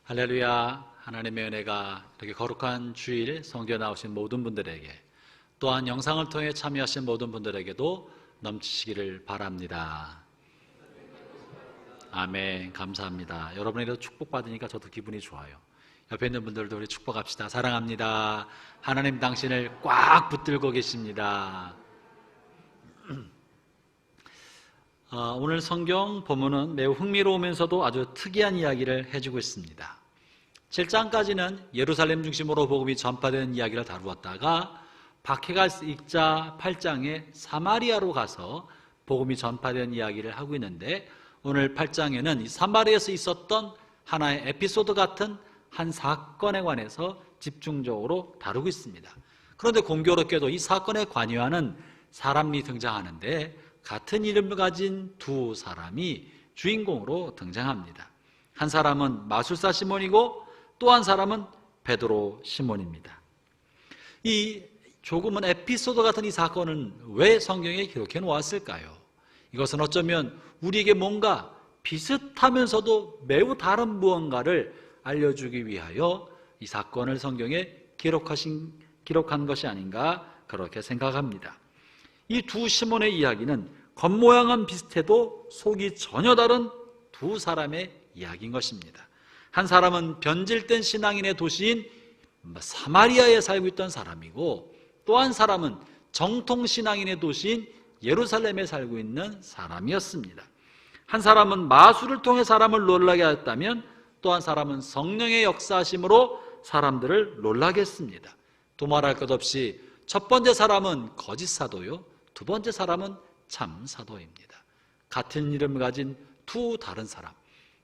할렐루야. 하나님의 은혜가 이렇게 거룩한 주일 성교에 나오신 모든 분들에게, 또한 영상을 통해 참여하신 모든 분들에게도 넘치시기를 바랍니다. 아멘. 감사합니다. 여러분에게도 축복받으니까 저도 기분이 좋아요. 옆에 있는 분들도 우리 축복합시다. 사랑합니다. 하나님 당신을 꽉 붙들고 계십니다. 오늘 성경 본문은 매우 흥미로우면서도 아주 특이한 이야기를 해주고 있습니다. 7장까지는 예루살렘 중심으로 복음이 전파되는 이야기를 다루었다가 박해가 읽자 8장에 사마리아로 가서 복음이 전파된 이야기를 하고 있는데, 오늘 8장에는 이 사마리아에서 있었던 하나의 에피소드 같은 한 사건에 관해서 집중적으로 다루고 있습니다. 그런데 공교롭게도 이 사건에 관여하는 사람이 등장하는데, 같은 이름을 가진 두 사람이 주인공으로 등장합니다. 한 사람은 마술사 시몬이고 또 한 사람은 베드로 시몬입니다. 이 조금은 에피소드 같은 이 사건은 왜 성경에 기록해 놓았을까요? 이것은 어쩌면 우리에게 뭔가 비슷하면서도 매우 다른 무언가를 알려주기 위하여 이 사건을 성경에 기록한 것이 아닌가 그렇게 생각합니다. 이 두 시몬의 이야기는 겉모양은 비슷해도 속이 전혀 다른 두 사람의 이야기인 것입니다. 한 사람은 변질된 신앙인의 도시인 사마리아에 살고 있던 사람이고, 또 한 사람은 정통 신앙인의 도시인 예루살렘에 살고 있는 사람이었습니다. 한 사람은 마술을 통해 사람을 놀라게 하였다면, 또 한 사람은 성령의 역사하심으로 사람들을 놀라게 했습니다. 두말할 것 없이 첫 번째 사람은 거짓 사도요, 두 번째 사람은 참 사도입니다. 같은 이름을 가진 두 다른 사람,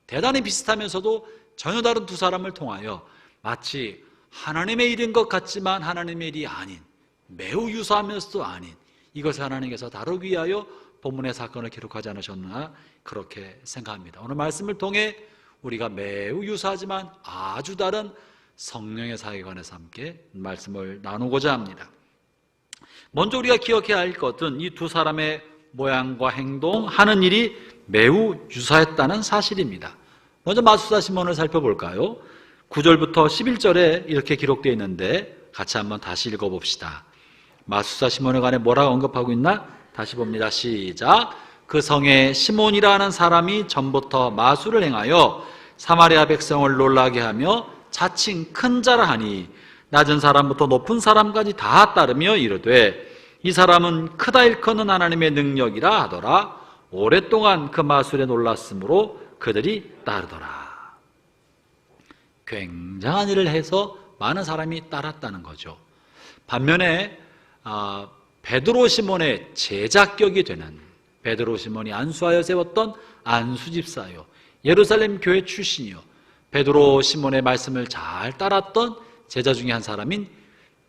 대단히 비슷하면서도 전혀 다른 두 사람을 통하여 마치 하나님의 일인 것 같지만 하나님의 일이 아닌, 매우 유사하면서도 아닌 이것을 하나님께서 다루기 위하여 본문의 사건을 기록하지 않으셨나 그렇게 생각합니다. 오늘 말씀을 통해 우리가 매우 유사하지만 아주 다른 성령의 사역에 관해서 함께 말씀을 나누고자 합니다. 먼저 우리가 기억해야 할 것은 이 두 사람의 모양과 행동, 하는 일이 매우 유사했다는 사실입니다. 먼저 마술사 시몬을 살펴볼까요? 9절부터 11절에 이렇게 기록되어 있는데 같이 한번 다시 읽어봅시다. 마술사 시몬에 관해 뭐라고 언급하고 있나? 다시 봅니다. 시작. 그 성에 시몬이라는 사람이 전부터 마술을 행하여 사마리아 백성을 놀라게 하며 자칭 큰 자라 하니 낮은 사람부터 높은 사람까지 다 따르며 이르되 이 사람은 크다 일컫는 하나님의 능력이라 하더라. 오랫동안 그 마술에 놀랐으므로 그들이 따르더라. 굉장한 일을 해서 많은 사람이 따랐다는 거죠. 반면에 베드로 시몬의 제자격이 되는, 베드로 시몬이 안수하여 세웠던 안수집사요, 예루살렘 교회 출신이요, 베드로 시몬의 말씀을 잘 따랐던 제자 중에 한 사람인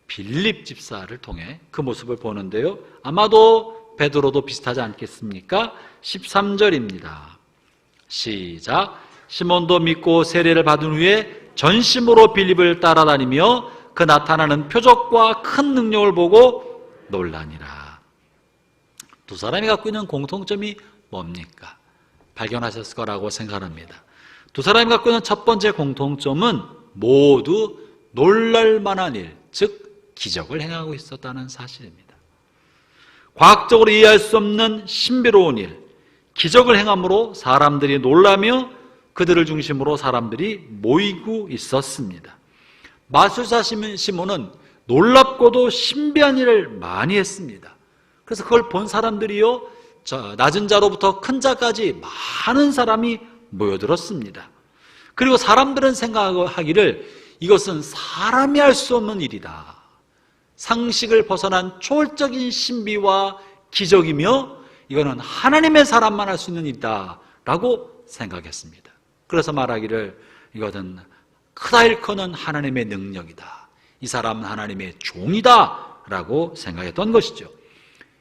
빌립 집사를 통해 그 모습을 보는데요, 아마도 베드로도 비슷하지 않겠습니까? 13절입니다. 시작. 시몬도 믿고 세례를 받은 후에 전심으로 빌립을 따라다니며 그 나타나는 표적과 큰 능력을 보고 놀라니라. 두 사람이 갖고 있는 공통점이 뭡니까? 발견하셨을 거라고 생각합니다. 두 사람이 갖고 있는 첫 번째 공통점은 모두 놀랄만한 일, 즉 기적을 행하고 있었다는 사실입니다. 과학적으로 이해할 수 없는 신비로운 일, 기적을 행함으로 사람들이 놀라며 그들을 중심으로 사람들이 모이고 있었습니다. 마술사 시몬은 놀랍고도 신비한 일을 많이 했습니다. 그래서 그걸 본 사람들이요, 낮은 자로부터 큰 자까지 많은 사람이 모여들었습니다. 그리고 사람들은 생각하기를 이것은 사람이 할 수 없는 일이다, 상식을 벗어난 초월적인 신비와 기적이며 이거는 하나님의 사람만 할 수 있는 일이다 라고 생각했습니다. 그래서 말하기를 이것은 크다 일컫는 하나님의 능력이다, 이 사람은 하나님의 종이다 라고 생각했던 것이죠.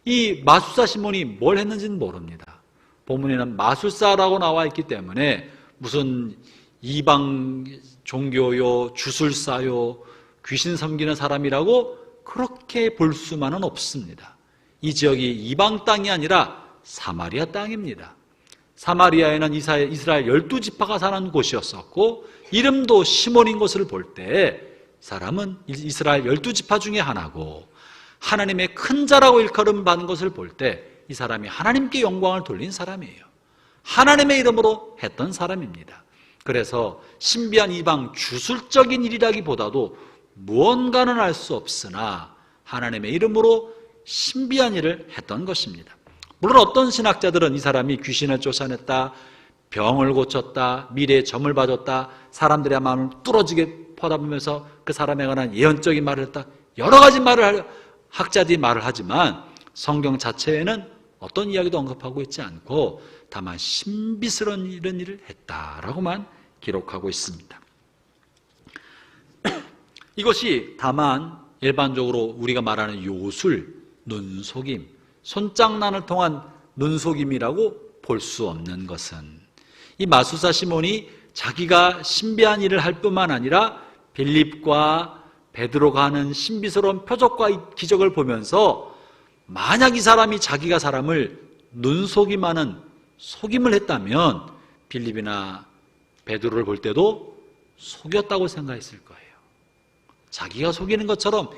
이 마술사 시몬이 뭘 했는지는 모릅니다. 본문에는 마술사라고 나와 있기 때문에 무슨 이방 종교요, 주술사요, 귀신 섬기는 사람이라고 그렇게 볼 수만은 없습니다. 이 지역이 이방 땅이 아니라 사마리아 땅입니다. 사마리아에는 이스라엘 12지파가 사는 곳이었었고 이름도 시몬인 것을 볼 때 사람은 이스라엘 12지파 중에 하나고 하나님의 큰 자라고 일컬음 받는 것을 볼 때 이 사람이 하나님께 영광을 돌린 사람이에요. 하나님의 이름으로 했던 사람입니다. 그래서 신비한 이방 주술적인 일이라기보다도 무언가는 알 수 없으나 하나님의 이름으로 신비한 일을 했던 것입니다. 물론 어떤 신학자들은 이 사람이 귀신을 쫓아냈다, 병을 고쳤다, 미래의 점을 봐줬다, 사람들의 마음을 뚫어지게 퍼다보면서 그 사람에 관한 예언적인 말을 했다, 여러 가지 학자들이 말을 하지만 성경 자체에는 어떤 이야기도 언급하고 있지 않고 다만 신비스러운 이런 일을 했다라고만 기록하고 있습니다. 이것이 다만 일반적으로 우리가 말하는 요술, 눈속임, 손장난을 통한 눈속임이라고 볼 수 없는 것은 이 마술사 시몬이 자기가 신비한 일을 할 뿐만 아니라 빌립과 베드로가 하는 신비스러운 표적과 기적을 보면서 만약 이 사람이 자기가 사람을 눈속임하는 속임을 했다면 빌립이나 베드로를 볼 때도 속였다고 생각했을 거예요. 자기가 속이는 것처럼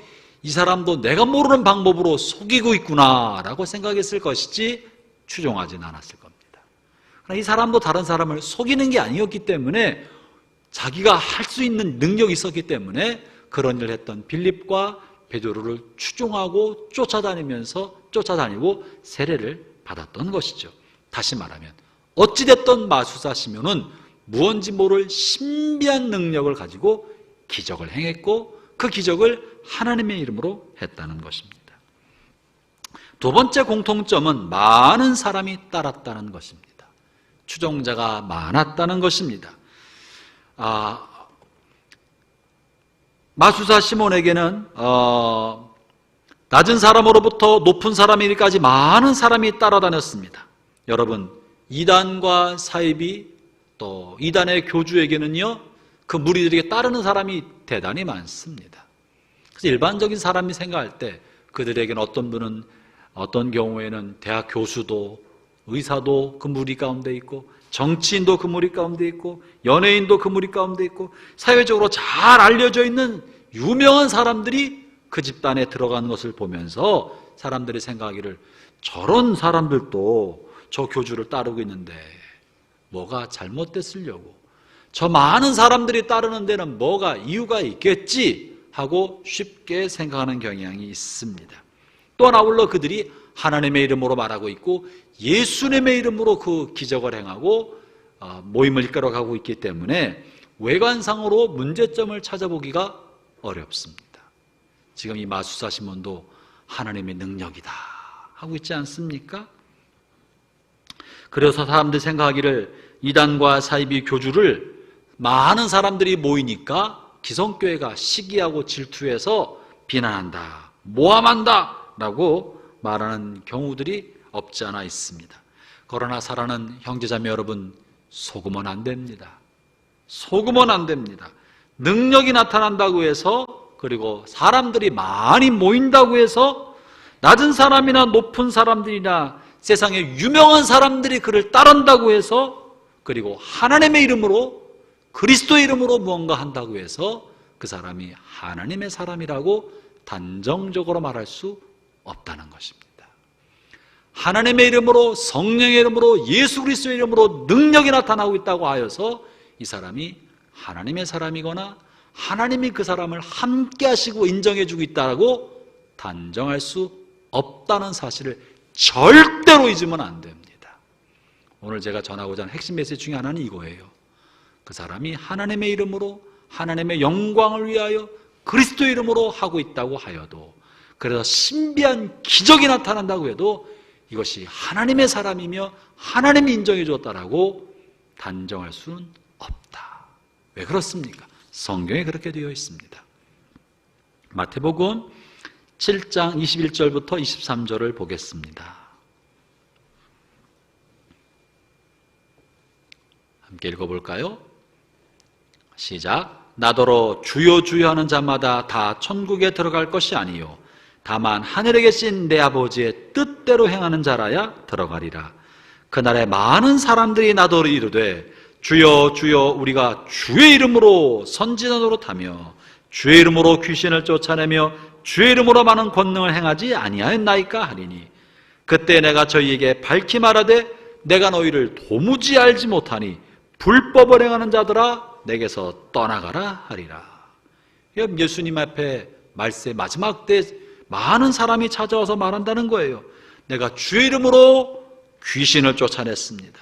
이 사람도 내가 모르는 방법으로 속이고 있구나 라고 생각했을 것이지 추종하진 않았을 겁니다. 그러나 이 사람도 다른 사람을 속이는 게 아니었기 때문에 자기가 할 수 있는 능력이 있었기 때문에 그런 일을 했던 빌립과 베드로를 추종하고 쫓아다니고 세례를 받았던 것이죠. 다시 말하면 어찌됐던 마술사 시몬은 무언지 모를 신비한 능력을 가지고 기적을 행했고 그 기적을 하나님의 이름으로 했다는 것입니다. 두 번째 공통점은 많은 사람이 따랐다는 것입니다. 추종자가 많았다는 것입니다. 마술사 시몬에게는 낮은 사람으로부터 높은 사람에게까지 많은 사람이 따라다녔습니다. 여러분, 이단과 사입이 또 이단의 교주에게는요, 그 무리들에게 따르는 사람이 대단히 많습니다. 그래서 일반적인 사람이 생각할 때 그들에게는 어떤 분은 어떤 경우에는 대학 교수도 의사도 그 무리 가운데 있고 정치인도 그 무리 가운데 있고 연예인도 그 무리 가운데 있고 사회적으로 잘 알려져 있는 유명한 사람들이 그 집단에 들어가는 것을 보면서 사람들이 생각하기를 저런 사람들도 저 교주를 따르고 있는데 뭐가 잘못됐으려고 저 많은 사람들이 따르는 데는 뭐가 이유가 있겠지 하고 쉽게 생각하는 경향이 있습니다. 또한 아울러 그들이 하나님의 이름으로 말하고 있고 예수님의 이름으로 그 기적을 행하고 모임을 이끌어가고 있기 때문에 외관상으로 문제점을 찾아보기가 어렵습니다. 지금 이 마술사 시몬도 하나님의 능력이다 하고 있지 않습니까? 그래서 사람들이 생각하기를 이단과 사이비 교주를 많은 사람들이 모이니까 기성교회가 시기하고 질투해서 비난한다, 모함한다 라고 말하는 경우들이 없지 않아 있습니다. 그러나 사랑하는 형제자매 여러분, 속으면 안 됩니다. 속으면 안 됩니다. 능력이 나타난다고 해서 그리고 사람들이 많이 모인다고 해서 낮은 사람이나 높은 사람들이나 세상에 유명한 사람들이 그를 따른다고 해서 그리고 하나님의 이름으로 그리스도의 이름으로 무언가 한다고 해서 그 사람이 하나님의 사람이라고 단정적으로 말할 수 없다는 것입니다. 하나님의 이름으로 성령의 이름으로 예수 그리스도의 이름으로 능력이 나타나고 있다고 하여서 이 사람이 하나님의 사람이거나 하나님이 그 사람을 함께 하시고 인정해 주고 있다고 단정할 수 없다는 사실을 절대로 잊으면 안 됩니다. 오늘 제가 전하고자 하는 핵심 메시지 중에 하나는 이거예요. 그 사람이 하나님의 이름으로 하나님의 영광을 위하여 그리스도의 이름으로 하고 있다고 하여도 그래서 신비한 기적이 나타난다고 해도 이것이 하나님의 사람이며 하나님이 인정해 주었다라고 단정할 수는 없다. 왜 그렇습니까? 성경에 그렇게 되어 있습니다. 마태복음 7장 21절부터 23절을 보겠습니다. 함께 읽어볼까요? 시작. 나더러 주여 주여 하는 자마다 다 천국에 들어갈 것이 아니요 다만 하늘에 계신 내 아버지의 뜻대로 행하는 자라야 들어가리라. 그날에 많은 사람들이 나더러 이르되 주여 주여 우리가 주의 이름으로 선지자 노릇하며 주의 이름으로 귀신을 쫓아내며 주의 이름으로 많은 권능을 행하지 아니하였나이까 하리니 그때 내가 저희에게 밝히 말하되 내가 너희를 도무지 알지 못하니 불법을 행하는 자들아 내게서 떠나가라 하리라. 예수님 앞에 말세 마지막 때 많은 사람이 찾아와서 말한다는 거예요. 내가 주의 이름으로 귀신을 쫓아냈습니다.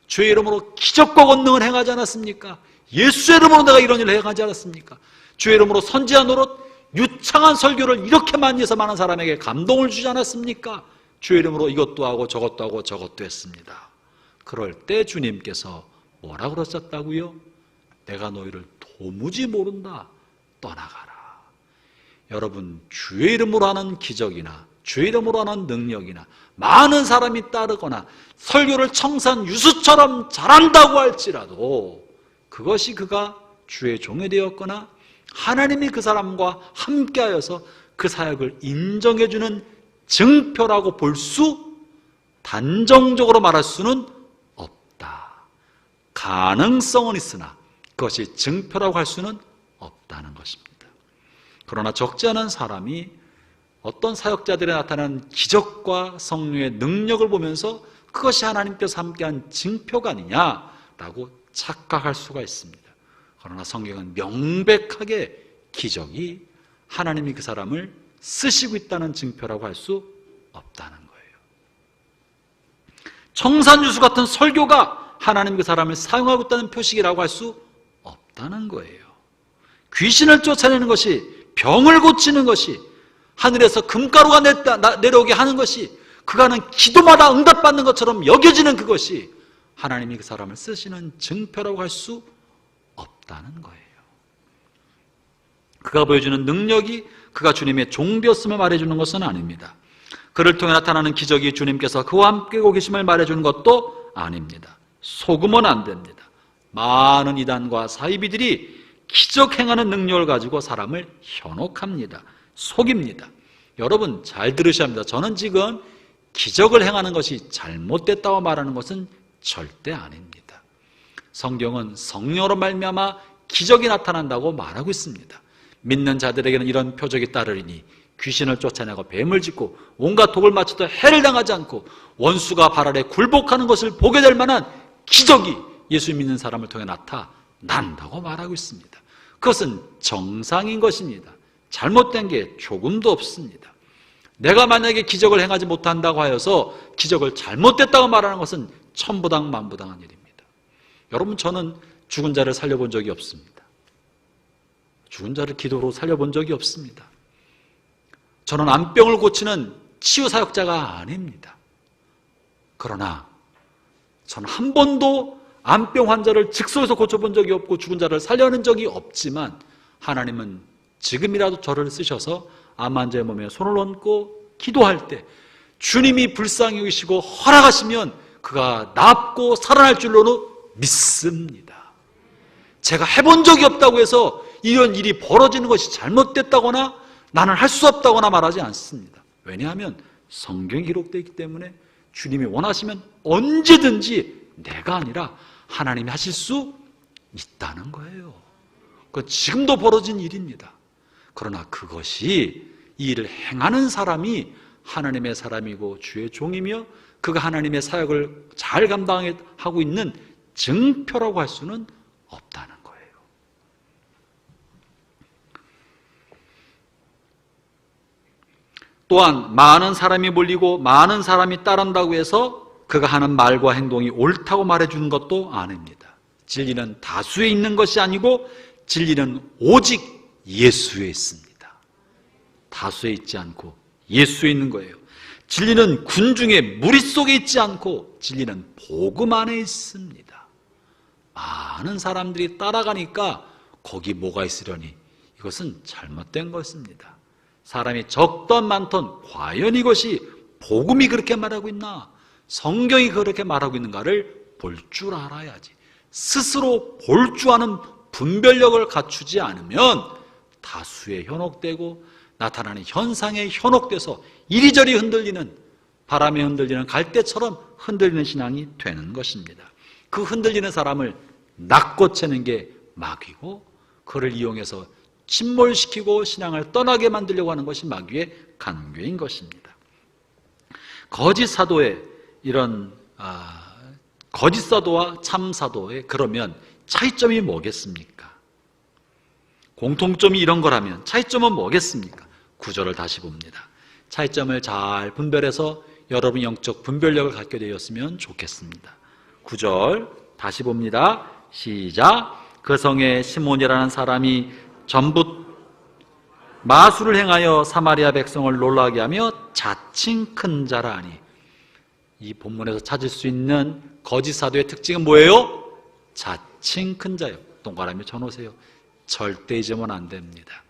주의 이름으로 기적과 권능을 행하지 않았습니까? 예수의 이름으로 내가 이런 일을 행하지 않았습니까? 주의 이름으로 선지자 노릇 유창한 설교를 이렇게 많이 해서 많은 사람에게 감동을 주지 않았습니까? 주의 이름으로 이것도 하고 저것도 했습니다. 그럴 때 주님께서 뭐라 그러셨다고요? 내가 너희를 도무지 모른다. 떠나가라. 여러분, 주의 이름으로 하는 기적이나 주의 이름으로 하는 능력이나 많은 사람이 따르거나 설교를 청산 유수처럼 잘한다고 할지라도 그것이 그가 주의 종이 되었거나 하나님이 그 사람과 함께하여서 그 사역을 인정해주는 증표라고 볼 수, 단정적으로 말할 수는 없다. 가능성은 있으나 그것이 증표라고 할 수는 없다는 것입니다. 그러나 적지 않은 사람이 어떤 사역자들에 나타나는 기적과 성령의 능력을 보면서 그것이 하나님께서 함께한 증표가 아니냐라고 착각할 수가 있습니다. 그러나 성경은 명백하게 기적이 하나님이 그 사람을 쓰시고 있다는 증표라고 할 수 없다는 거예요. 청산유수 같은 설교가 하나님 그 사람을 사용하고 있다는 표식이라고 할 수 없다는 거예요. 귀신을 쫓아내는 것이, 병을 고치는 것이, 하늘에서 금가루가 내려오게 하는 것이, 그가 하는 기도마다 응답받는 것처럼 여겨지는 그것이 하나님이 그 사람을 쓰시는 증표라고 할 수 없다는 거예요. 그가 보여주는 능력이 그가 주님의 종되었음을 말해주는 것은 아닙니다. 그를 통해 나타나는 기적이 주님께서 그와 함께 계심을 말해주는 것도 아닙니다. 속으면 안 됩니다. 많은 이단과 사이비들이 기적 행하는 능력을 가지고 사람을 현혹합니다. 속입니다. 여러분 잘 들으셔야 합니다. 저는 지금 기적을 행하는 것이 잘못됐다고 말하는 것은 절대 아닙니다. 성경은 성령으로 말미암아 기적이 나타난다고 말하고 있습니다. 믿는 자들에게는 이런 표적이 따르리니 귀신을 쫓아내고 뱀을 짚고 온갖 독을 맞춰도 해를 당하지 않고 원수가 발 아래 굴복하는 것을 보게 될 만한 기적이 예수 믿는 사람을 통해 나타난다고 말하고 있습니다. 그것은 정상인 것입니다. 잘못된 게 조금도 없습니다. 내가 만약에 기적을 행하지 못한다고 하여서 기적을 잘못됐다고 말하는 것은 천부당 만부당한 일입니다. 여러분, 저는 죽은 자를 살려본 적이 없습니다. 죽은 자를 기도로 살려본 적이 없습니다. 저는 암병을 고치는 치유사역자가 아닙니다. 그러나 저는 한 번도 암병 환자를 즉석에서 고쳐본 적이 없고 죽은 자를 살려낸 적이 없지만 하나님은 지금이라도 저를 쓰셔서 암 환자의 몸에 손을 얹고 기도할 때 주님이 불쌍히 여기시고 허락하시면 그가 낫고 살아날 줄로는 믿습니다. 제가 해본 적이 없다고 해서 이런 일이 벌어지는 것이 잘못됐다거나 나는 할 수 없다거나 말하지 않습니다. 왜냐하면 성경이 기록되어 있기 때문에 주님이 원하시면 언제든지 내가 아니라 하나님이 하실 수 있다는 거예요. 그건 지금도 벌어진 일입니다. 그러나 그것이 이 일을 행하는 사람이 하나님의 사람이고 주의 종이며 그가 하나님의 사역을 잘 감당하고 있는 증표라고 할 수는 없다는 거예요. 또한 많은 사람이 몰리고 많은 사람이 따른다고 해서 그가 하는 말과 행동이 옳다고 말해주는 것도 아닙니다. 진리는 다수에 있는 것이 아니고 진리는 오직 예수에 있습니다. 다수에 있지 않고 예수에 있는 거예요. 진리는 군중의 무리 속에 있지 않고 진리는 복음 안에 있습니다. 많은 사람들이 따라가니까 거기 뭐가 있으려니 이것은 잘못된 것입니다. 사람이 적던 많던 과연 이것이 복음이 그렇게 말하고 있나, 성경이 그렇게 말하고 있는가를 볼 줄 알아야지. 스스로 볼 줄 아는 분별력을 갖추지 않으면 다수에 현혹되고 나타나는 현상에 현혹돼서 이리저리 흔들리는 바람에 흔들리는 갈대처럼 흔들리는 신앙이 되는 것입니다. 그 흔들리는 사람을 낚고채는 게 마귀고, 그를 이용해서 침몰시키고 신앙을 떠나게 만들려고 하는 것이 마귀의 간궤인 것입니다. 거짓 사도의 이런 거짓 사도와 참 사도의 그러면 차이점이 뭐겠습니까? 공통점이 이런 거라면 차이점은 뭐겠습니까? 9절을 다시 봅니다. 차이점을 잘 분별해서 여러분 영적 분별력을 갖게 되었으면 좋겠습니다. 9절 다시 봅니다. 시작. 그 성에 시몬이라는 사람이 전부 마술을 행하여 사마리아 백성을 놀라게 하며 자칭 큰 자라 하니, 이 본문에서 찾을 수 있는 거짓 사도의 특징은 뭐예요? 자칭 큰 자요. 동그라미 쳐놓으세요. 절대 잊으면 안 됩니다.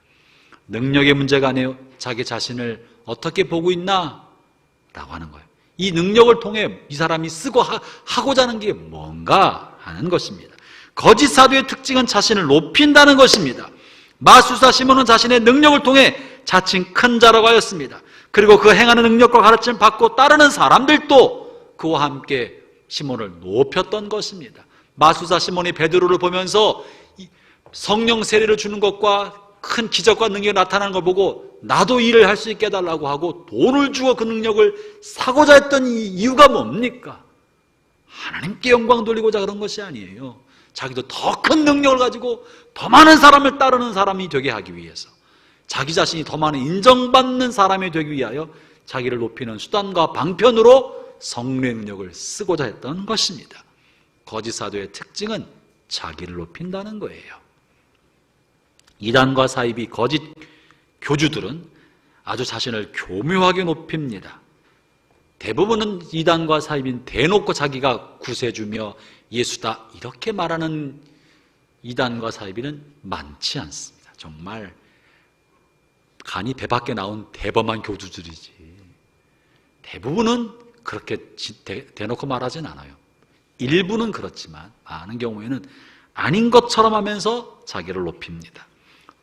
능력의 문제가 아니에요. 자기 자신을 어떻게 보고 있나? 라고 하는 거예요. 이 능력을 통해 이 사람이 쓰고 하고자 하는 게 뭔가 하는 것입니다. 거짓 사도의 특징은 자신을 높인다는 것입니다. 마술사 시몬은 자신의 능력을 통해 자칭 큰 자라고 하였습니다. 그리고 그 행하는 능력과 가르침을 받고 따르는 사람들도 그와 함께 시몬을 높였던 것입니다. 마술사 시몬이 베드로를 보면서 성령 세례를 주는 것과 큰 기적과 능력이 나타나는 걸 보고 나도 일을 할 수 있게 해달라고 하고 돈을 주어 그 능력을 사고자 했던 이유가 뭡니까? 하나님께 영광 돌리고자 그런 것이 아니에요. 자기도 더 큰 능력을 가지고 더 많은 사람을 따르는 사람이 되게 하기 위해서, 자기 자신이 더 많은 인정받는 사람이 되기 위하여 자기를 높이는 수단과 방편으로 성령의 능력을 쓰고자 했던 것입니다. 거짓 사도의 특징은 자기를 높인다는 거예요. 이단과 사입이 거짓 교주들은 아주 자신을 교묘하게 높입니다. 대부분은 이단과 사입인 대놓고 자기가 구세주며 예수다 이렇게 말하는 이단과 사입이는 많지 않습니다. 정말 간이 배 밖에 나온 대범한 교주들이지, 대부분은 그렇게 대놓고 말하진 않아요. 일부는 그렇지만 많은 경우에는 아닌 것처럼 하면서 자기를 높입니다.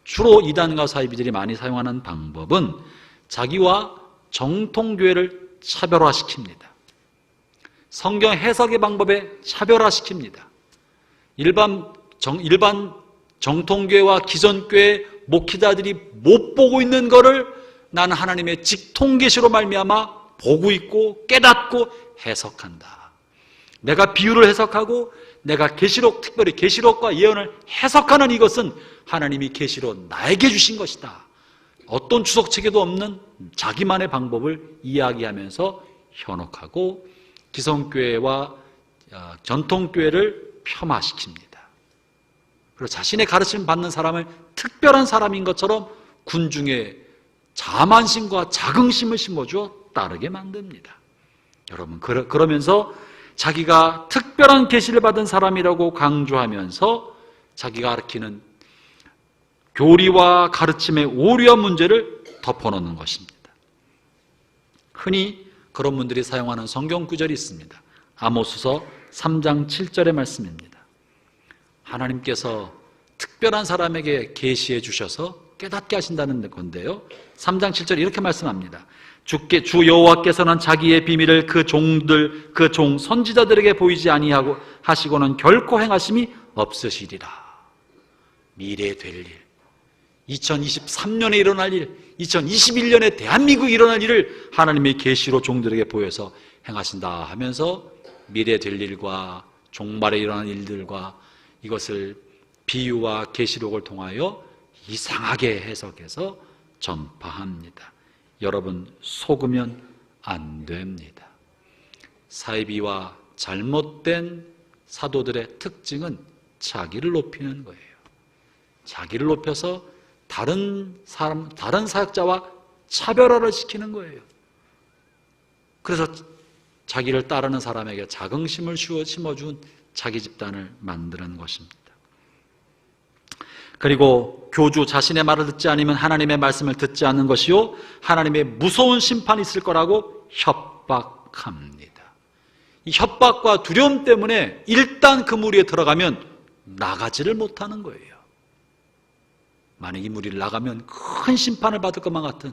주로 이단과 사이비들이 많이 사용하는 방법은 자기와 정통교회를 차별화시킵니다. 성경 해석의 방법에 차별화시킵니다. 일반 정통교회와 기존교회 목회자들이 못 보고 있는 것을 나는 하나님의 직통계시로 말미암아 보고 있고 깨닫고 해석한다. 내가 비유를 해석하고 내가 계시록, 특별히 계시록과 예언을 해석하는 이것은 하나님이 계시로 나에게 주신 것이다. 어떤 주석책에도 없는 자기만의 방법을 이야기하면서 현혹하고 기성교회와 전통교회를 폄하시킵니다. 그리고 자신의 가르침을 받는 사람을 특별한 사람인 것처럼 군중에 자만심과 자긍심을 심어주어 따르게 만듭니다. 여러분, 그러면서 자기가 특별한 계시를 받은 사람이라고 강조하면서 자기가 가르치는 교리와 가르침의 오류한 문제를 덮어놓는 것입니다. 흔히 그런 분들이 사용하는 성경 구절이 있습니다. 아모스서 3장 7절의 말씀입니다. 하나님께서 특별한 사람에게 계시해 주셔서 깨닫게 하신다는 건데요, 3장 7절 이렇게 말씀합니다. 주 여호와께서는 자기의 비밀을 그 종 선지자들에게 보이지 아니하고 하시고는 결코 행하심이 없으시리라. 미래에 될 일, 2023년에 일어날 일, 2021년에 대한민국에 일어날 일을 하나님의 계시로 종들에게 보여서 행하신다 하면서 미래에 될 일과 종말에 일어날 일들과 이것을 비유와 계시록을 통하여 이상하게 해석해서 전파합니다. 여러분, 속으면 안 됩니다. 사이비와 잘못된 사도들의 특징은 자기를 높이는 거예요. 자기를 높여서 다른 사역자와 차별화를 시키는 거예요. 그래서 자기를 따르는 사람에게 자긍심을 심어준 자기 집단을 만드는 것입니다. 그리고 교주 자신의 말을 듣지 않으면 하나님의 말씀을 듣지 않는 것이요 하나님의 무서운 심판이 있을 거라고 협박합니다. 이 협박과 두려움 때문에 일단 그 무리에 들어가면 나가지를 못하는 거예요. 만약 이 무리를 나가면 큰 심판을 받을 것만 같은,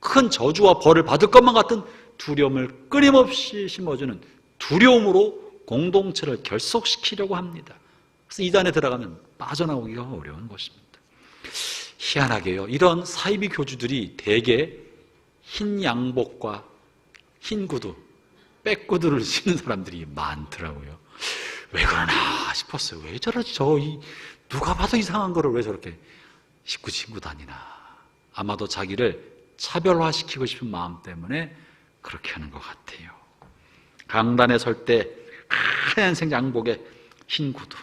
큰 저주와 벌을 받을 것만 같은 두려움을 끊임없이 심어주는 두려움으로 공동체를 결속시키려고 합니다. 그래서 이단에 들어가면 빠져나오기가 어려운 것입니다. 희한하게요, 이런 사이비 교주들이 대개 흰 양복과 흰 구두, 백구두를 신는 사람들이 많더라고요. 왜 그러나 싶었어요. 왜 저러지? 누가 봐도 이상한 거를 왜 저렇게 신고 다니나. 아마도 자기를 차별화시키고 싶은 마음 때문에 그렇게 하는 것 같아요. 강단에 설 때 하얀색 양복에 흰 구두.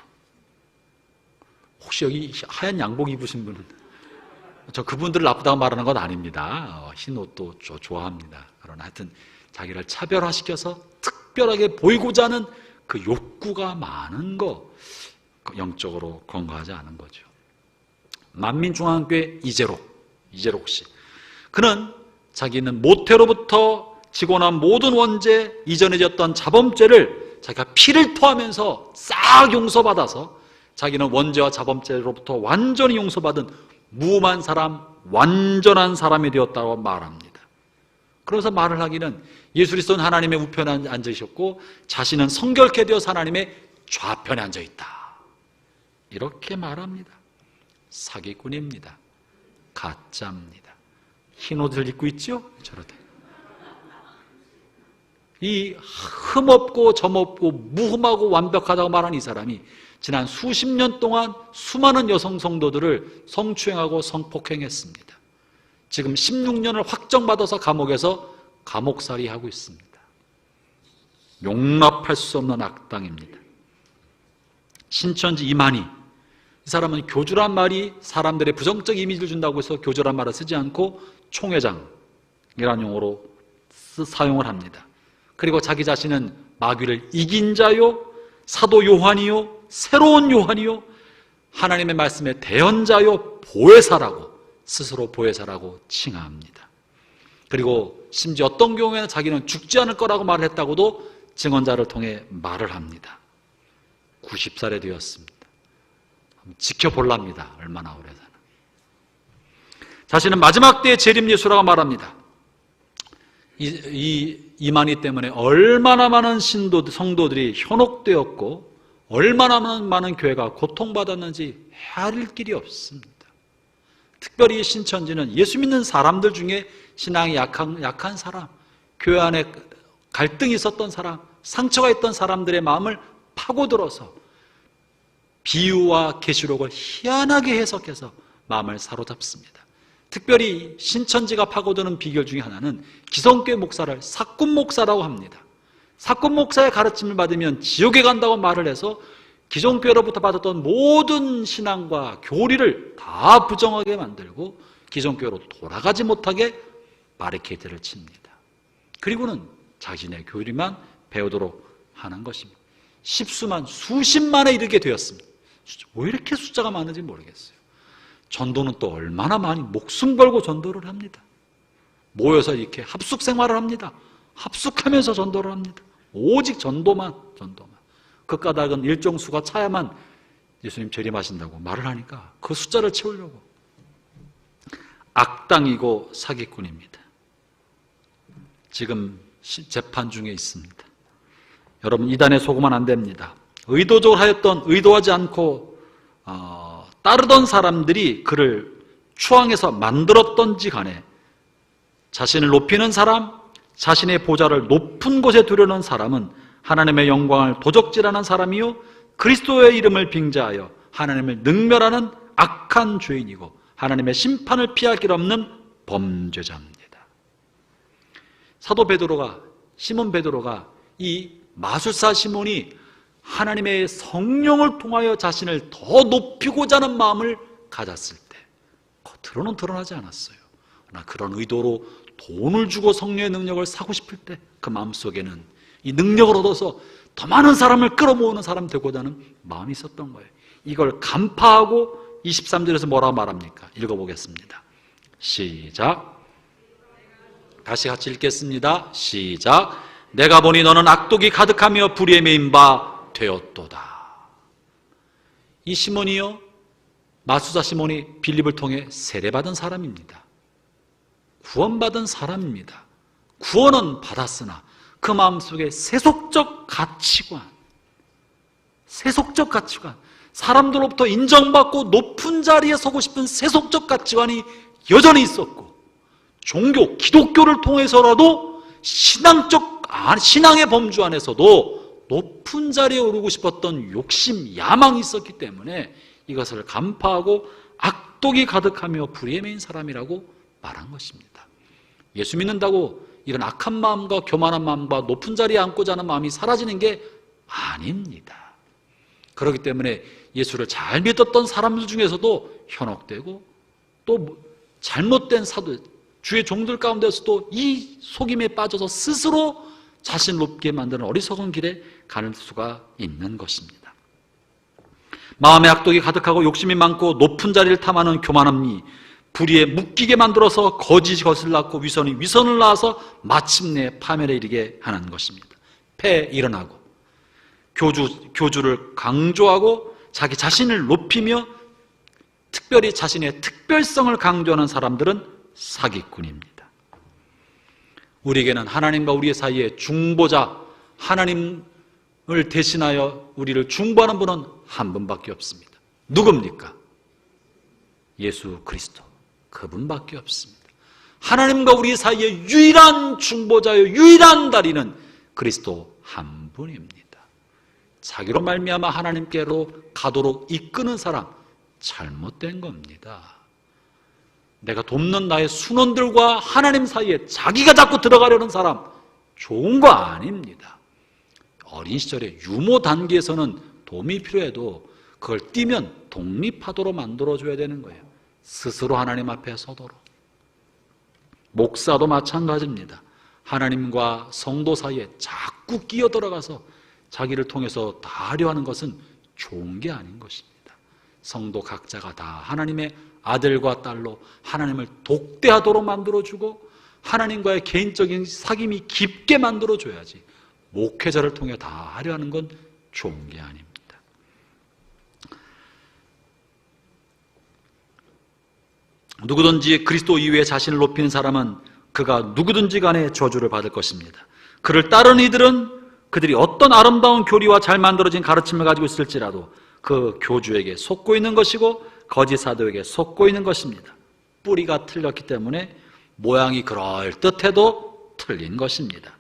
혹시 여기 하얀 양복 입으신 분은? 저 그분들을 나쁘다고 말하는 건 아닙니다. 흰 옷도 좋아합니다. 그러나 하여튼 자기를 차별화시켜서 특별하게 보이고자 하는 그 욕구가 많은 거, 영적으로 건강하지 않은 거죠. 만민중앙교회 이재록 씨. 그는 자기는 모태로부터 지고 난 모든 원죄, 이전에 졌던 자범죄를 자기가 피를 토하면서 싹 용서받아서 자기는 원죄와 자범죄로부터 완전히 용서받은 무음한 사람, 완전한 사람이 되었다고 말합니다. 그러면서 말을 하기는 예수 그리스도는 하나님의 우편에 앉으셨고 자신은 성결케 되어서 하나님의 좌편에 앉아있다, 이렇게 말합니다. 사기꾼입니다. 가짜입니다. 흰 옷을 입고 있죠? 저러다. 이 흠없고 점없고 무흠하고 완벽하다고 말하는 이 사람이 지난 수십 년 동안 수많은 여성 성도들을 성추행하고 성폭행했습니다. 지금 16년을 확정받아서 감옥에서 감옥살이 하고 있습니다. 용납할 수 없는 악당입니다. 신천지 이만희, 이 사람은 교주란 말이 사람들의 부정적 이미지를 준다고 해서 교주란 말을 쓰지 않고 총회장이라는 용어로 사용을 합니다. 그리고 자기 자신은 마귀를 이긴 자요, 사도 요한이요, 새로운 요한이요, 하나님의 말씀의 대언자요, 보혜사라고, 스스로 보혜사라고 칭하합니다. 그리고 심지어 어떤 경우에는 자기는 죽지 않을 거라고 말을 했다고도 증언자를 통해 말을 합니다. 90살에 되었습니다. 지켜볼랍니다. 얼마나 오래 사나. 자신은 마지막 때의 재림 예수라고 말합니다. 이만희 때문에 얼마나 많은 성도들이 현혹되었고 얼마나 많은 교회가 고통받았는지 헤아릴 길이 없습니다. 특별히 신천지는 예수 믿는 사람들 중에 신앙이 약한 사람, 교회 안에 갈등이 있었던 사람, 상처가 있던 사람들의 마음을 파고들어서 비유와 계시록을 희한하게 해석해서 마음을 사로잡습니다. 특별히 신천지가 파고드는 비결 중에 하나는 기성교회 목사를 사꾼 목사라고 합니다. 사꾼 목사의 가르침을 받으면 지옥에 간다고 말을 해서 기존교회로부터 받았던 모든 신앙과 교리를 다 부정하게 만들고 기존교회로 돌아가지 못하게 바리케이드를 칩니다. 그리고는 자신의 교리만 배우도록 하는 것입니다. 십수만, 수십만에 이르게 되었습니다. 왜 이렇게 숫자가 많은지 모르겠어요. 전도는 또 얼마나 많이 목숨 걸고 전도를 합니다. 모여서 이렇게 합숙 생활을 합니다. 합숙하면서 전도를 합니다. 오직 전도만. 그 까닭은 일정 수가 차야만 예수님 재림하신다고 말을 하니까 그 숫자를 채우려고. 악당이고 사기꾼입니다. 지금 재판 중에 있습니다. 여러분, 이단에 속으면 안 됩니다. 의도적으로 하였던, 의도하지 않고 따르던 사람들이 그를 추앙해서 만들었던지 간에 자신을 높이는 사람, 자신의 보좌를 높은 곳에 두려는 사람은 하나님의 영광을 도적질하는 사람이요, 그리스도의 이름을 빙자하여 하나님을 능멸하는 악한 죄인이고 하나님의 심판을 피할 길 없는 범죄자입니다. 사도 베드로가, 시몬 베드로가, 이 마술사 시몬이 하나님의 성령을 통하여 자신을 더 높이고자 하는 마음을 가졌을 때 겉으로는 드러나지 않았어요. 그러나 그런 의도로 돈을 주고 성령의 능력을 사고 싶을 때 그 마음속에는 이 능력을 얻어서 더 많은 사람을 끌어모으는 사람 되고자 하는 마음이 있었던 거예요. 이걸 간파하고 23절에서 뭐라고 말합니까? 읽어보겠습니다. 시작. 다시 같이 읽겠습니다. 시작. 내가 보니 너는 악독이 가득하며 불의에 매인 바 되었도다. 이 시몬이요, 마술사 시몬이 빌립을 통해 세례받은 사람입니다. 구원받은 사람입니다. 구원은 받았으나 그 마음속에 세속적 가치관, 사람들로부터 인정받고 높은 자리에 서고 싶은 세속적 가치관이 여전히 있었고, 종교, 기독교를 통해서라도 신앙의 범주 안에서도 높은 자리에 오르고 싶었던 욕심, 야망이 있었기 때문에 이것을 간파하고 악독이 가득하며 불의에 매인 사람이라고 말한 것입니다. 예수 믿는다고 이런 악한 마음과 교만한 마음과 높은 자리에 앉고자 하는 마음이 사라지는 게 아닙니다. 그렇기 때문에 예수를 잘 믿었던 사람들 중에서도 현혹되고 또 잘못된 사도, 주의 종들 가운데서도 이 속임에 빠져서 스스로 자신을 높게 만드는 어리석은 길에 가는 수가 있는 것입니다. 마음의 악독이 가득하고 욕심이 많고 높은 자리를 탐하는 교만함이 불의에 묶이게 만들어서 거짓이 것을 낳고 위선이 위선을 낳아서 마침내 파멸에 이르게 하는 것입니다. 폐에 일어나고 교주를 강조하고 자기 자신을 높이며 특별히 자신의 특별성을 강조하는 사람들은 사기꾼입니다. 우리에게는 하나님과 우리의 사이에 중보자, 하나님을 대신하여 우리를 중보하는 분은 한 분밖에 없습니다. 누굽니까? 예수 그리스도. 그분밖에 없습니다. 하나님과 우리 사이의 유일한 중보자요, 유일한 다리는 그리스도 한 분입니다. 자기로 말미암아 하나님께로 가도록 이끄는 사람, 잘못된 겁니다. 내가 돕는 나의 순원들과 하나님 사이에 자기가 자꾸 들어가려는 사람, 좋은 거 아닙니다. 어린 시절에 유모 단계에서는 도움이 필요해도 그걸 띄면 독립하도록 만들어줘야 되는 거예요. 스스로 하나님 앞에 서도록. 목사도 마찬가지입니다. 하나님과 성도 사이에 자꾸 끼어들어가서 자기를 통해서 다 하려 하는 것은 좋은 게 아닌 것입니다. 성도 각자가 다 하나님의 아들과 딸로 하나님을 독대하도록 만들어주고 하나님과의 개인적인 사귐이 깊게 만들어줘야지 목회자를 통해 다 하려 하는 건 좋은 게 아닙니다. 누구든지 그리스도 이외에 자신을 높이는 사람은 그가 누구든지 간에 저주를 받을 것입니다. 그를 따르는 이들은 그들이 어떤 아름다운 교리와 잘 만들어진 가르침을 가지고 있을지라도 그 교주에게 속고 있는 것이고 거짓 사도에게 속고 있는 것입니다. 뿌리가 틀렸기 때문에 모양이 그럴듯해도 틀린 것입니다.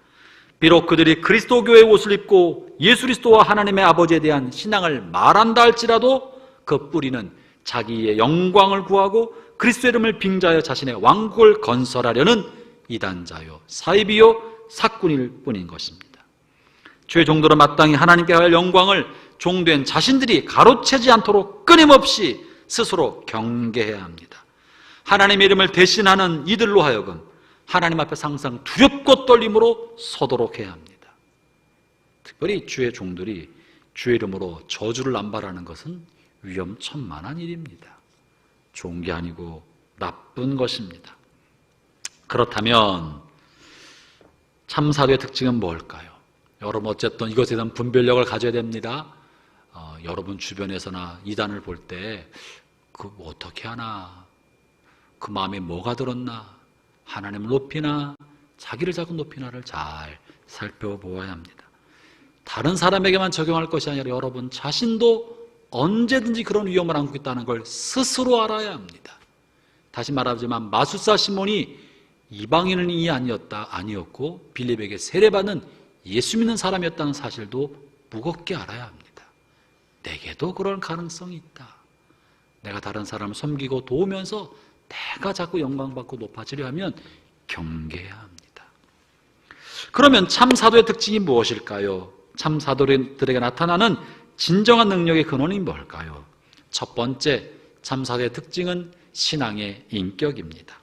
비록 그들이 그리스도교의 옷을 입고 예수 그리스도와 하나님의 아버지에 대한 신앙을 말한다 할지라도 그 뿌리는 자기의 영광을 구하고 그리스도의 이름을 빙자하여 자신의 왕국을 건설하려는 이단자요 사이비요 사꾼일 뿐인 것입니다. 주의 종들은 마땅히 하나님께 할 영광을 종된 자신들이 가로채지 않도록 끊임없이 스스로 경계해야 합니다. 하나님의 이름을 대신하는 이들로 하여금 하나님 앞에서 항상 두렵고 떨림으로 서도록 해야 합니다. 특별히 주의 종들이 주의 이름으로 저주를 남발하는 것은 위험천만한 일입니다. 좋은 게 아니고 나쁜 것입니다. 그렇다면 참사도의 특징은 뭘까요? 여러분 어쨌든 이것에 대한 분별력을 가져야 됩니다. 여러분 주변에서나 이단을 볼 때 그 어떻게 하나, 그 마음에 뭐가 들었나, 하나님을 높이나 자기를 자꾸 높이나를 잘 살펴보아야 합니다. 다른 사람에게만 적용할 것이 아니라 여러분 자신도 언제든지 그런 위험을 안고 있다는 걸 스스로 알아야 합니다. 다시 말하지만 마술사 시몬이 이방인이 아니었고 빌립에게 세례받는 예수 믿는 사람이었다는 사실도 무겁게 알아야 합니다. 내게도 그런 가능성이 있다. 내가 다른 사람을 섬기고 도우면서 내가 자꾸 영광받고 높아지려 하면 경계해야 합니다. 그러면 참 사도의 특징이 무엇일까요? 참 사도들에게 나타나는 진정한 능력의 근원이 뭘까요? 첫 번째, 참 사도의 특징은 신앙의 인격입니다.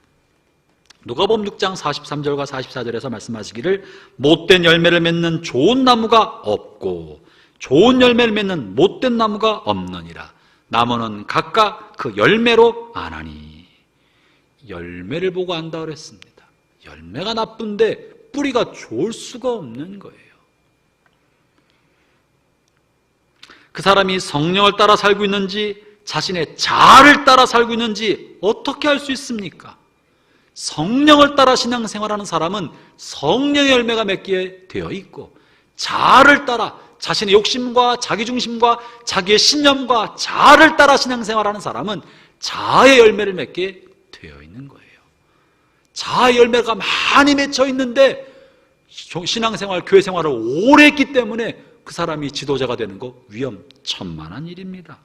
누가복음 6장 43절과 44절에서 말씀하시기를 못된 열매를 맺는 좋은 나무가 없고 좋은 열매를 맺는 못된 나무가 없느니라. 나무는 각각 그 열매로 아나니. 열매를 보고 안다 그랬습니다. 열매가 나쁜데 뿌리가 좋을 수가 없는 거예요. 그 사람이 성령을 따라 살고 있는지 자신의 자아를 따라 살고 있는지 어떻게 알 수 있습니까? 성령을 따라 신앙생활하는 사람은 성령의 열매가 맺게 되어 있고, 자아를 따라 자신의 욕심과 자기중심과 자기의 신념과 자아를 따라 신앙생활하는 사람은 자아의 열매를 맺게 되어 있는 거예요. 자아의 열매가 많이 맺혀 있는데 신앙생활, 교회생활을 오래 했기 때문에 그 사람이 지도자가 되는 거 위험천만한 일입니다.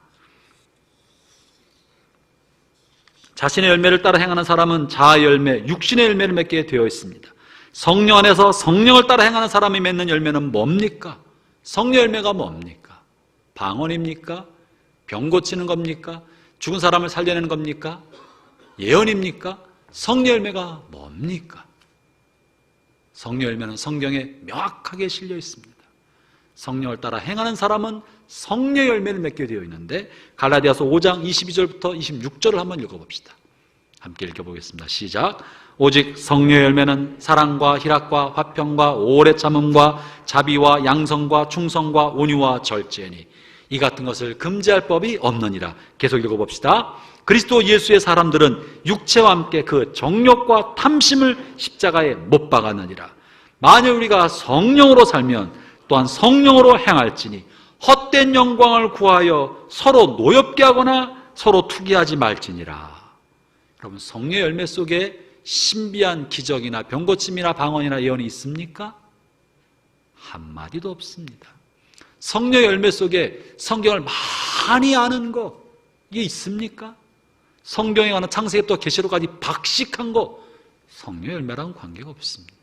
자신의 열매를 따라 행하는 사람은 자아의 열매, 육신의 열매를 맺게 되어 있습니다. 성령 안에서 성령을 따라 행하는 사람이 맺는 열매는 뭡니까? 성령 열매가 뭡니까? 방언입니까? 병 고치는 겁니까? 죽은 사람을 살려내는 겁니까? 예언입니까? 성령 열매가 뭡니까? 성령 열매는 성경에 명확하게 실려 있습니다. 성령을 따라 행하는 사람은 성령의 열매를 맺게 되어 있는데, 갈라디아서 5장 22절부터 26절을 한번 읽어봅시다. 함께 읽어보겠습니다. 시작. 오직 성령의 열매는 사랑과 희락과 화평과 오래 참음과 자비와 양성과 충성과 온유와 절제니 이 같은 것을 금지할 법이 없느니라. 계속 읽어봅시다. 그리스도 예수의 사람들은 육체와 함께 그 정욕과 탐심을 십자가에 못 박았느니라. 만일 우리가 성령으로 살면 또한 성령으로 행할지니 헛된 영광을 구하여 서로 노엽게 하거나 서로 투기하지 말지니라. 여러분, 성령의 열매 속에 신비한 기적이나 병고침이나 방언이나 예언이 있습니까? 한마디도 없습니다. 성령의 열매 속에 성경을 많이 아는 거, 이게 있습니까? 성경에 관한 창세기부터 계시록까지 박식한 거, 성령의 열매랑은 관계가 없습니다.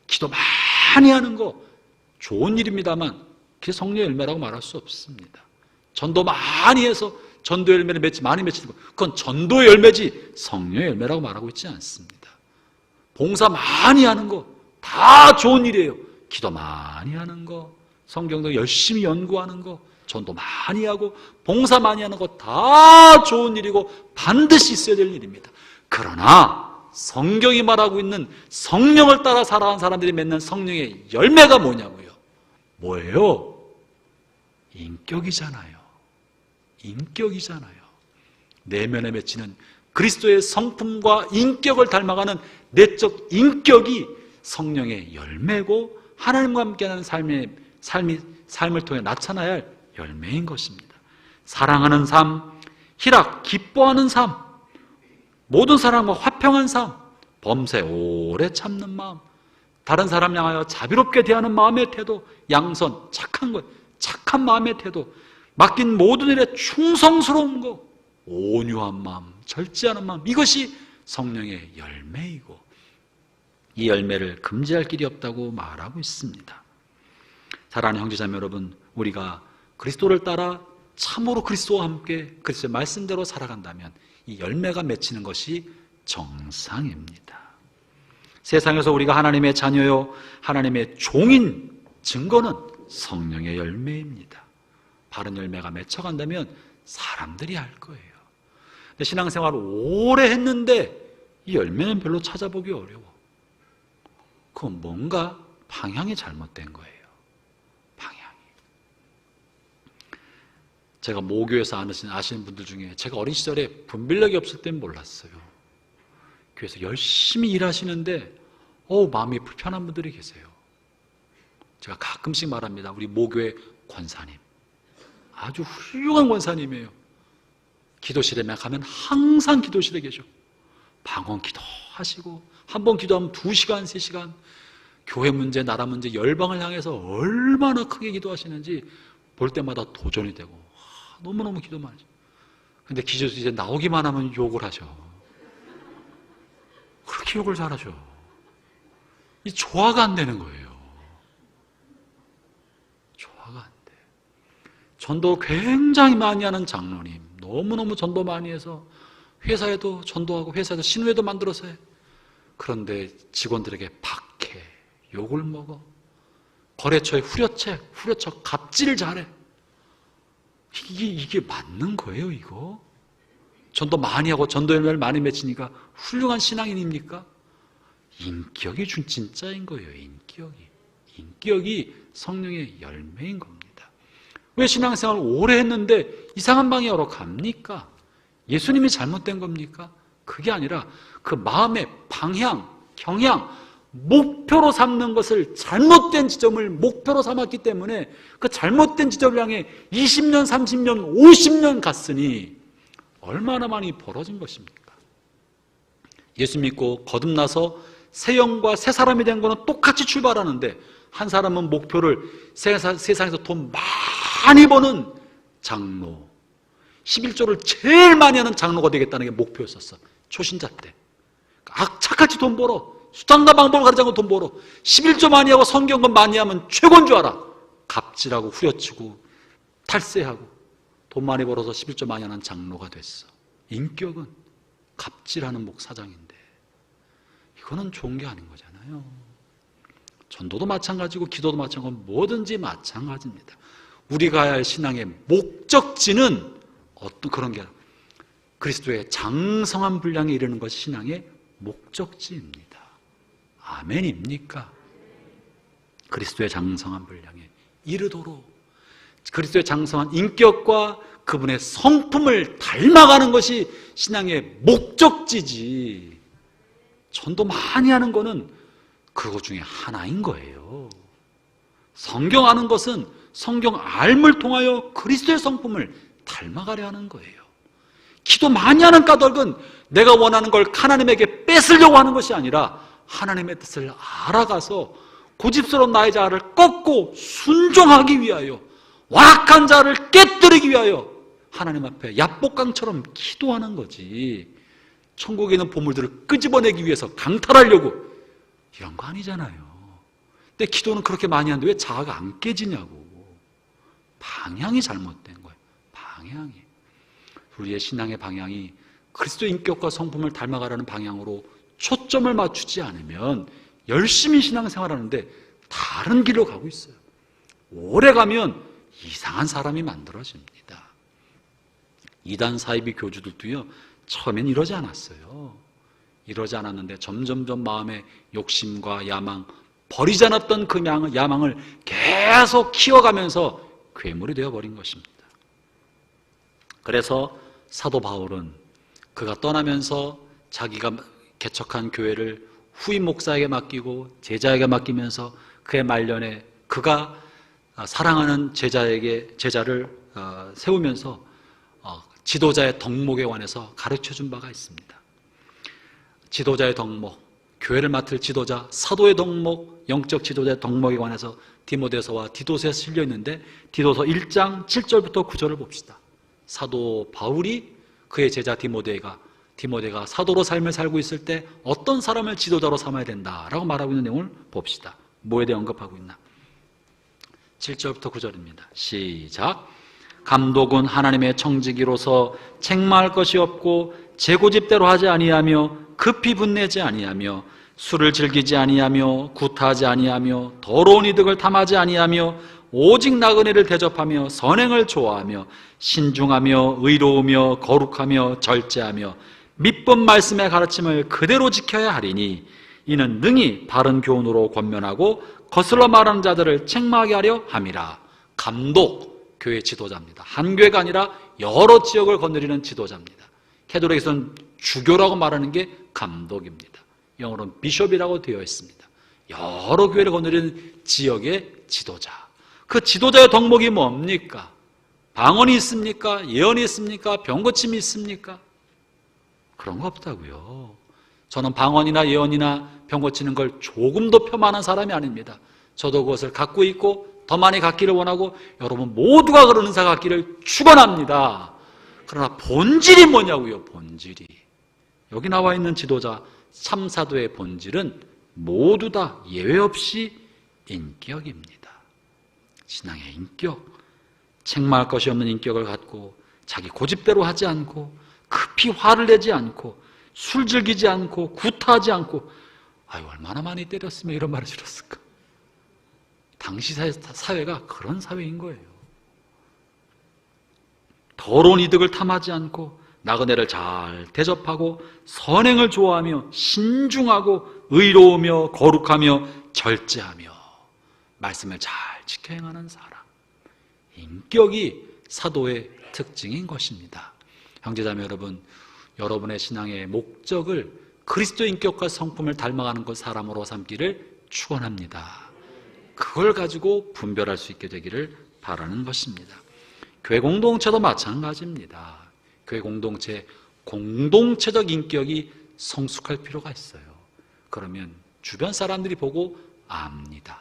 기도 많이 하는 거 좋은 일입니다만 그게 성령의 열매라고 말할 수 없습니다. 전도 많이 해서 전도의 열매를 많이 맺히는 거, 그건 전도의 열매지 성령의 열매라고 말하고 있지 않습니다. 봉사 많이 하는 거 다 좋은 일이에요. 기도 많이 하는 거, 성경도 열심히 연구하는 거, 전도 많이 하고 봉사 많이 하는 거 다 좋은 일이고 반드시 있어야 될 일입니다. 그러나 성경이 말하고 있는 성령을 따라 살아가는 사람들이 맺는 성령의 열매가 뭐냐고요? 뭐예요? 인격이잖아요. 인격이잖아요. 내면에 맺히는 그리스도의 성품과 인격을 닮아가는 내적 인격이 성령의 열매고 하나님과 함께하는 삶을 통해 나타나야 할 열매인 것입니다. 사랑하는 삶, 희락, 기뻐하는 삶, 모든 사람과 화평한 삶, 범세 오래 참는 마음, 다른 사람 향하여 자비롭게 대하는 마음의 태도, 양선, 착한 것, 착한 마음의 태도, 맡긴 모든 일에 충성스러운 것, 온유한 마음, 절제하는 마음, 이것이 성령의 열매이고 이 열매를 금지할 길이 없다고 말하고 있습니다. 사랑하는 형제자매 여러분, 우리가 그리스도를 따라 참으로 그리스도와 함께 그리스도의 말씀대로 살아간다면 이 열매가 맺히는 것이 정상입니다. 세상에서 우리가 하나님의 자녀요 하나님의 종인 증거는 성령의 열매입니다. 바른 열매가 맺혀간다면 사람들이 알 거예요. 근데 신앙생활을 오래 했는데 이 열매는 별로 찾아보기 어려워. 그건 뭔가 방향이 잘못된 거예요. 방향이. 제가 모교에서 아시는 분들 중에 제가 어린 시절에 분별력이 없을 땐 몰랐어요. 교회에서 열심히 일하시는데 마음이 불편한 분들이 계세요. 제가 가끔씩 말합니다. 우리 모교의 권사님, 아주 훌륭한 권사님이에요. 기도실에만 가면 항상 기도실에 계셔. 방언 기도하시고 한 번 기도하면 2시간, 3시간 교회 문제, 나라 문제, 열방을 향해서 얼마나 크게 기도하시는지 볼 때마다 도전이 되고 너무너무 기도 많이. 근데 기도실 이제 나오기만 하면 욕을 하셔. 그렇게 욕을 잘하셔. 이 조화가 안 되는 거예요. 조화가 안 돼. 전도 굉장히 많이 하는 장로님, 너무너무 전도 많이 해서 회사에도 전도하고 회사에서 신회도 만들어서 해. 그런데 직원들에게 박해, 욕을 먹어. 거래처에 후려쳐 갑질 잘해. 이게 맞는 거예요, 이거? 전도 많이 하고 전도 열매를 많이 맺히니까 훌륭한 신앙인입니까? 인격이 진짜인 거예요, 인격이 성령의 열매인 겁니다. 왜 신앙생활을 오래 했는데 이상한 방향으로 갑니까? 예수님이 잘못된 겁니까? 그게 아니라 그 마음의 방향, 경향, 목표로 삼는 것을 잘못된 지점을 목표로 삼았기 때문에 그 잘못된 지점을 향해 20년, 30년, 50년 갔으니 얼마나 많이 벌어진 것입니까? 예수 믿고 거듭나서 새 영과 새 사람이 된 거는 똑같이 출발하는데 한 사람은 목표를 세상에서 돈 많이 버는 장로, 11조를 제일 많이 하는 장로가 되겠다는 게 목표였었어. 초신자 때. 악착같이 돈 벌어. 수단과 방법을 가리지 않고 돈 벌어. 11조 많이 하고 성경건 많이 하면 최고인 줄 알아. 갑질하고 후려치고 탈세하고 돈 많이 벌어서 11조 많이 하는 장로가 됐어. 인격은 갑질하는 목사장인데 이거는 좋은 게 아닌 거잖아요. 전도도 마찬가지고 기도도 마찬가지고 뭐든지 마찬가지입니다. 우리가 해야 할 신앙의 목적지는 어떤 그런 게 아니라 그리스도의 장성한 분량에 이르는 것이 신앙의 목적지입니다. 아멘입니까? 그리스도의 장성한 분량에 이르도록 그리스도의 장성한 인격과 그분의 성품을 닮아가는 것이 신앙의 목적지지. 전도 많이 하는 거는 그거 중에 하나인 거예요. 성경 아는 것은 성경 알을 통하여 그리스도의 성품을 닮아가려 하는 거예요. 기도 많이 하는 까닭은 내가 원하는 걸 하나님에게 뺏으려고 하는 것이 아니라 하나님의 뜻을 알아가서 고집스러운 나의 자아를 꺾고 순종하기 위하여 완악한 자를 깨뜨리기 위하여 하나님 앞에 야복강처럼 기도하는 거지. 천국에 있는 보물들을 끄집어내기 위해서 강탈하려고 이런 거 아니잖아요. 근데 기도는 그렇게 많이 하는데 왜 자아가 안 깨지냐고. 방향이 잘못된 거예요. 방향이. 우리의 신앙의 방향이 그리스도 인격과 성품을 닮아가라는 방향으로 초점을 맞추지 않으면 열심히 신앙생활하는데 다른 길로 가고 있어요. 오래 가면 이상한 사람이 만들어집니다. 이단 사이비 교주들도요, 처음엔 이러지 않았어요. 이러지 않았는데 점점점 마음의 욕심과 야망, 버리지 않았던 그 야망을 계속 키워가면서 괴물이 되어버린 것입니다. 그래서 사도 바울은 그가 떠나면서 자기가 개척한 교회를 후임 목사에게 맡기고 제자에게 맡기면서 그의 말년에 그가 사랑하는 제자를 세우면서 지도자의 덕목에 관해서 가르쳐준 바가 있습니다. 지도자의 덕목, 교회를 맡을 지도자, 사도의 덕목, 영적 지도자의 덕목에 관해서 디모데서와 디도서에 실려 있는데 디도서 1장 7절부터 9절을 봅시다. 사도 바울이 그의 제자 디모데가 사도로 삶을 살고 있을 때 어떤 사람을 지도자로 삼아야 된다라고 말하고 있는 내용을 봅시다. 뭐에 대해 언급하고 있나? 7절부터 9절입니다. 시작. 감독은 하나님의 청지기로서 책망할 것이 없고 제고집대로 하지 아니하며 급히 분내지 아니하며 술을 즐기지 아니하며 구타하지 아니하며 더러운 이득을 탐하지 아니하며 오직 나그네를 대접하며 선행을 좋아하며 신중하며 의로우며 거룩하며 절제하며 믿본 말씀의 가르침을 그대로 지켜야 하리니 이는 능히 바른 교훈으로 권면하고 거슬러 말하는 자들을 책망하게 하려 함이라. 감독, 교회 지도자입니다. 한 교회가 아니라 여러 지역을 거느리는 지도자입니다. 캐톨릭에서는 주교라고 말하는 게 감독입니다. 영어로는 비숍이라고 되어 있습니다. 여러 교회를 거느리는 지역의 지도자. 그 지도자의 덕목이 뭡니까? 방언이 있습니까? 예언이 있습니까? 병고침이 있습니까? 그런 거 없다고요. 저는 방언이나 예언이나 병고치는 걸 조금도 폄하하는 사람이 아닙니다. 저도 그것을 갖고 있고 더 많이 갖기를 원하고 여러분 모두가 그런 은사 갖기를 축원합니다. 그러나 본질이 뭐냐고요. 본질이. 여기 나와 있는 지도자 참사도의 본질은 모두 다 예외 없이 인격입니다. 신앙의 인격, 책망할 것이 없는 인격을 갖고 자기 고집대로 하지 않고 급히 화를 내지 않고 술 즐기지 않고 구타하지 않고 아유 얼마나 많이 때렸으면 이런 말을 들었을까. 당시 사회가 그런 사회인 거예요. 더러운 이득을 탐하지 않고 나그네를 잘 대접하고 선행을 좋아하며 신중하고 의로우며 거룩하며 절제하며 말씀을 잘 지켜 행하는 사람. 인격이 사도의 특징인 것입니다. 형제자매 여러분, 여러분의 신앙의 목적을 그리스도의 인격과 성품을 닮아가는 것 사람으로 삼기를 축원합니다. 그걸 가지고 분별할 수 있게 되기를 바라는 것입니다. 교회 공동체도 마찬가지입니다. 교회 공동체, 공동체적 인격이 성숙할 필요가 있어요. 그러면 주변 사람들이 보고 압니다.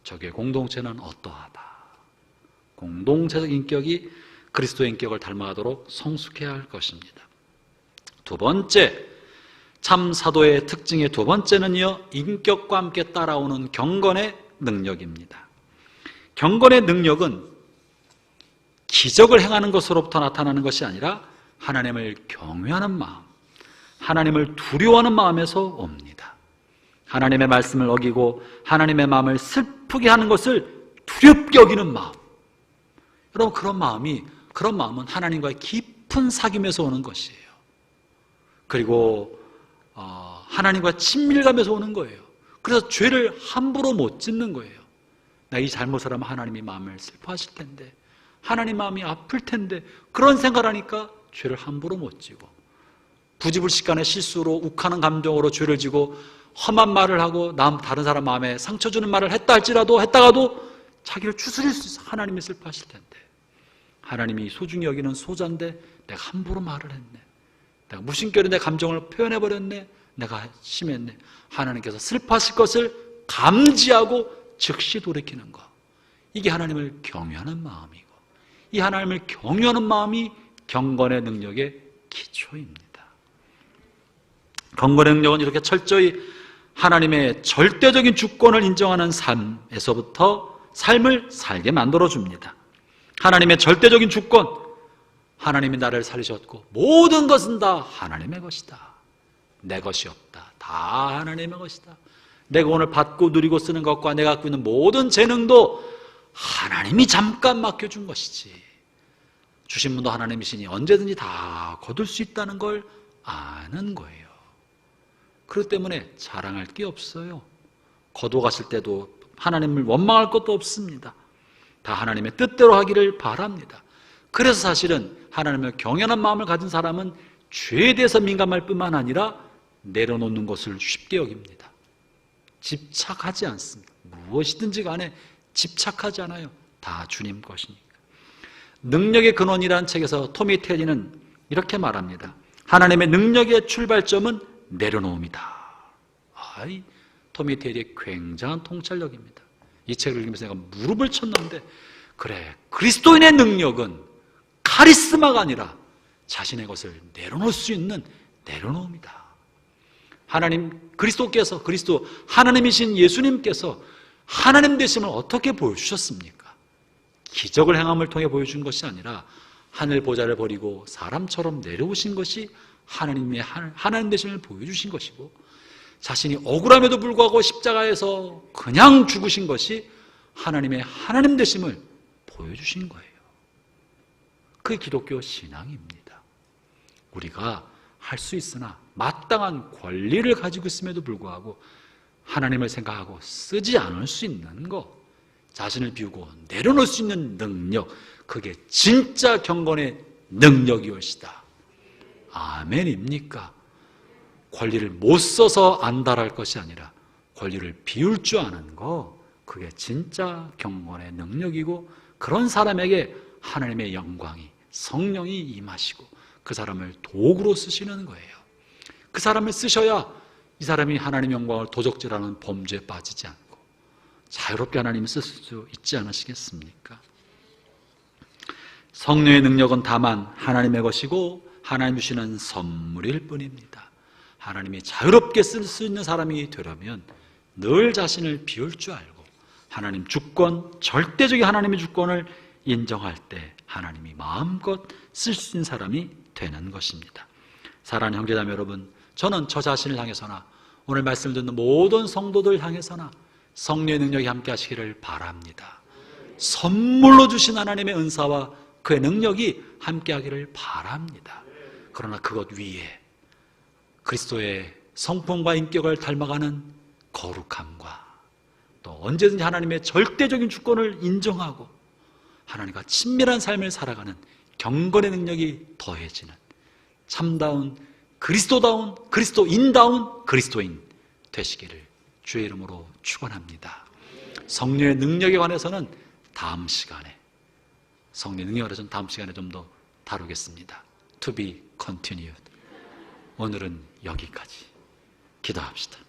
저게 공동체는 어떠하다. 공동체적 인격이 그리스도의 인격을 닮아가도록 성숙해야 할 것입니다. 두 번째, 참 사도의 특징의 두 번째는요, 인격과 함께 따라오는 경건의 능력입니다. 경건의 능력은 기적을 행하는 것으로부터 나타나는 것이 아니라 하나님을 경외하는 마음, 하나님을 두려워하는 마음에서 옵니다. 하나님의 말씀을 어기고 하나님의 마음을 슬프게 하는 것을 두렵게 여기는 마음. 여러분, 그런 마음은 하나님과의 깊은 사귐에서 오는 것이에요. 그리고 하나님과 친밀감에서 오는 거예요. 그래서 죄를 함부로 못 짓는 거예요. 나 이 잘못을 하면 하나님이 마음을 슬퍼하실 텐데, 하나님 마음이 아플 텐데, 그런 생각을 하니까 죄를 함부로 못 지고, 부지불식간의 실수로 욱하는 감정으로 죄를 지고 험한 말을 하고 다른 사람 마음에 상처 주는 말을 했다가도 자기를 추스릴 수 있어. 하나님이 슬퍼하실 텐데, 하나님이 소중히 여기는 소자인데 내가 함부로 말을 했네, 내가 무심결에 내 감정을 표현해버렸네, 내가 심했네. 하나님께서 슬퍼하실 것을 감지하고 즉시 돌이키는 것, 이게 하나님을 경외하는 마음이고, 이 하나님을 경외하는 마음이 경건의 능력의 기초입니다. 경건의 능력은 이렇게 철저히 하나님의 절대적인 주권을 인정하는 삶에서부터 삶을 살게 만들어줍니다. 하나님의 절대적인 주권, 하나님이 나를 살리셨고 모든 것은 다 하나님의 것이다. 내 것이 없다. 다 하나님의 것이다. 내가 오늘 받고 누리고 쓰는 것과 내가 갖고 있는 모든 재능도 하나님이 잠깐 맡겨준 것이지, 주신 분도 하나님이시니 언제든지 다 거둘 수 있다는 걸 아는 거예요. 그렇기 때문에 자랑할 게 없어요. 거둬가실 때도 하나님을 원망할 것도 없습니다. 다 하나님의 뜻대로 하기를 바랍니다. 그래서 사실은 하나님을 경외하는 마음을 가진 사람은 죄에 대해서 민감할 뿐만 아니라 내려놓는 것을 쉽게 여깁니다. 집착하지 않습니다. 무엇이든지 간에 집착하지 않아요. 다 주님 것이니까. 능력의 근원이라는 책에서 토미 테리는 이렇게 말합니다. 하나님의 능력의 출발점은 내려놓음이다. 토미 테리의 굉장한 통찰력입니다. 이 책을 읽으면서 내가 무릎을 쳤는데, 그래, 그리스도인의 능력은 카리스마가 아니라 자신의 것을 내려놓을 수 있는 내려놓음이다. 그리스도 하나님이신 예수님께서 하나님 되심을 어떻게 보여주셨습니까? 기적을 행함을 통해 보여준 것이 아니라 하늘 보좌를 버리고 사람처럼 내려오신 것이 하나님의 하나님 되심을 보여주신 것이고, 자신이 억울함에도 불구하고 십자가에서 그냥 죽으신 것이 하나님의 하나님 되심을 보여주신 거예요. 그게 기독교 신앙입니다. 우리가 할 수 있으나 마땅한 권리를 가지고 있음에도 불구하고 하나님을 생각하고 쓰지 않을 수 있는 것, 자신을 비우고 내려놓을 수 있는 능력, 그게 진짜 경건의 능력이엇이다. 아멘입니까? 권리를 못 써서 안달할 것이 아니라 권리를 비울 줄 아는 거, 그게 진짜 경건의 능력이고, 그런 사람에게 하나님의 영광이, 성령이 임하시고 그 사람을 도구로 쓰시는 거예요. 그 사람을 쓰셔야 이 사람이 하나님의 영광을 도적질하는 범죄에 빠지지 않고 자유롭게 하나님을 쓸 수 있지 않으시겠습니까? 성령의 능력은 다만 하나님의 것이고 하나님 주시는 선물일 뿐입니다. 하나님이 자유롭게 쓸 수 있는 사람이 되려면 늘 자신을 비울 줄 알고 하나님 주권, 절대적인 하나님의 주권을 인정할 때 하나님이 마음껏 쓸 수 있는 사람이 되는 것입니다. 사랑하는 형제자매 여러분, 저는 저 자신을 향해서나 오늘 말씀을 듣는 모든 성도들 향해서나 성령의 능력이 함께 하시기를 바랍니다. 선물로 주신 하나님의 은사와 그의 능력이 함께 하기를 바랍니다. 그러나 그것 위에 그리스도의 성품과 인격을 닮아가는 거룩함과 또 언제든지 하나님의 절대적인 주권을 인정하고 하나님과 친밀한 삶을 살아가는 경건의 능력이 더해지는, 참다운 그리스도다운 그리스도인다운 그리스도인 되시기를 주의 이름으로 축원합니다. 성령의 능력에 관해서는 다음 시간에 좀 더 다루겠습니다. To be continued. 오늘은 여기까지. 기도합시다.